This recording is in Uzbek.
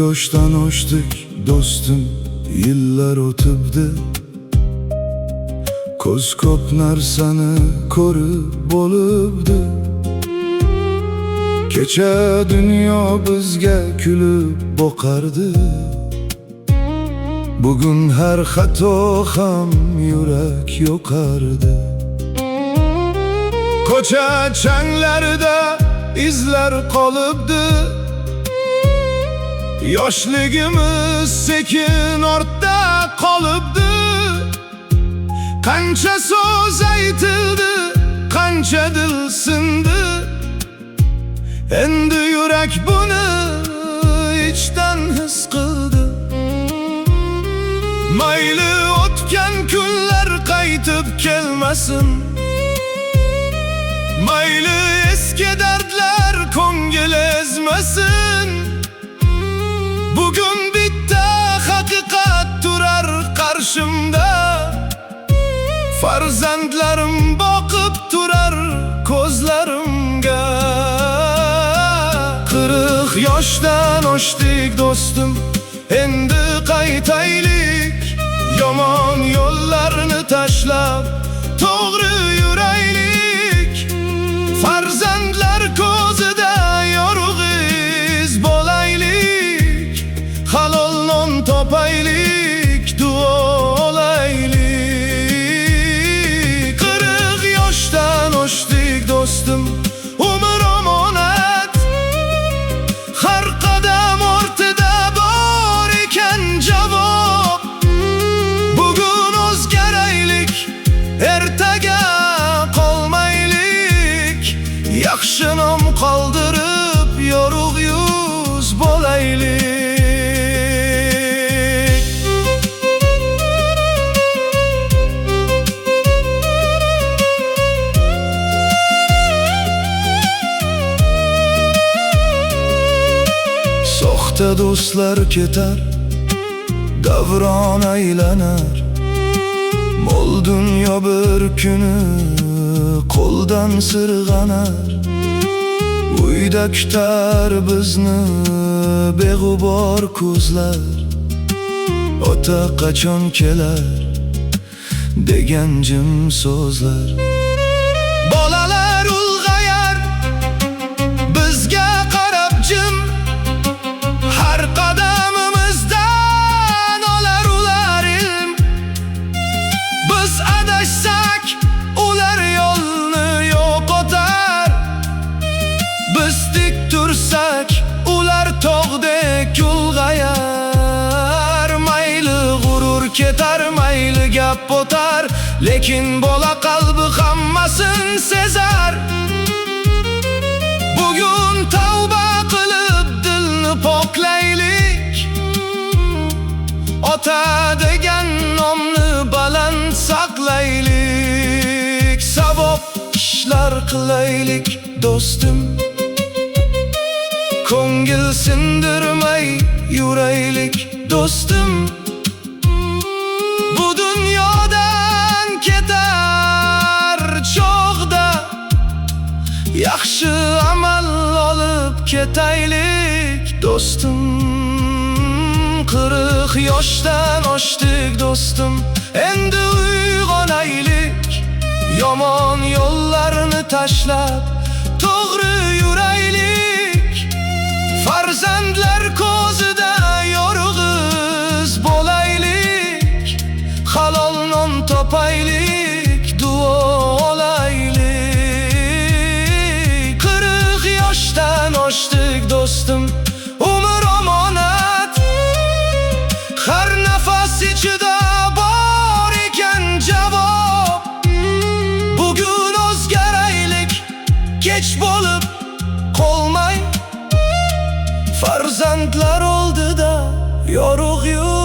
yoshdan oshdik do'stim, yillar o'tibdi. Ko'z ko'p narsani ko'rib bo'libdi. Kecha dunyo bizga kulib boqardi. Bugun har xato ham yurak yo'qardi. Ko'cha changlarida izlar qolibdi. Yoshligimiz sekin ortda qolibdi. Qancha so'z aytildi, qancha dil sindi. Endi yurak buni ichdan his qildi. Mayli o'tgan kunlar qaytib kelmasin. Mayli eski dardlar ko'ngil ezmasin. Bugun bitta haqiqat turar qarshimda. Farzandlarim boqib turar ko'zlarimga. 40 yoshdan oshdik do'stim, endi qaytaylik. Yomon yo'llarni tashlab to'g'ri yuraylik. Farzandlar ko'zida yorug' iz bo'laylik. Halol non topaylik, duo olaylik. 40 yoshdan oshdik do'stim, umr omonat. Har qadam ortida bor ekan javob. Bugun o'zgaraylik, ertaga qolmaylik. Yaxshi nom qoldirib yorug' yuz bo'laylik. Soxta do'stlar ketar, davron aylanar. Mol dunyo bir kuni qo'ldan sirg'anar. Uyda kutar bizni beg'ubor ko'zlar. Ota qachon kelar degan jim so'zlar. Bolalar ulg'ayar, bizga qarab jim. Har qadamimizdan olar ular ilm. Biz adashsak, ular yo'lni yo'qotar. Biz tik tursak, ular tog'dek ulg'ayar. Mayli g'urur ketar, mayli gap o'tar, lekin bola qalbi hammasin sezar. Bugun tavba qilib dilni poklaylik. Ota degan nomni baland saqlaylik. Savob ishlar qilaylik do'stim, ko'ngil sindirmay yuraylik do'stim. Bu dunyodan ketar chog'da yaxshi amal olib ketaylik do'stim. 40 yoshdan oshdik do'stim, endi uyg'onaylik. Yomon yo'llarni tashlab to'g'ri yuraylik. Farzandlar ko'zida yorug' iz bo'laylik. Halol non topaylik, duo olaylik. 40 yoshdan oshdik do'stim, umr omonat. Har nafas ichida bor ekan javob. Bugun o'zgaraylik, kech bo'lib qolmay. Farzandlar oldida yorug' yuz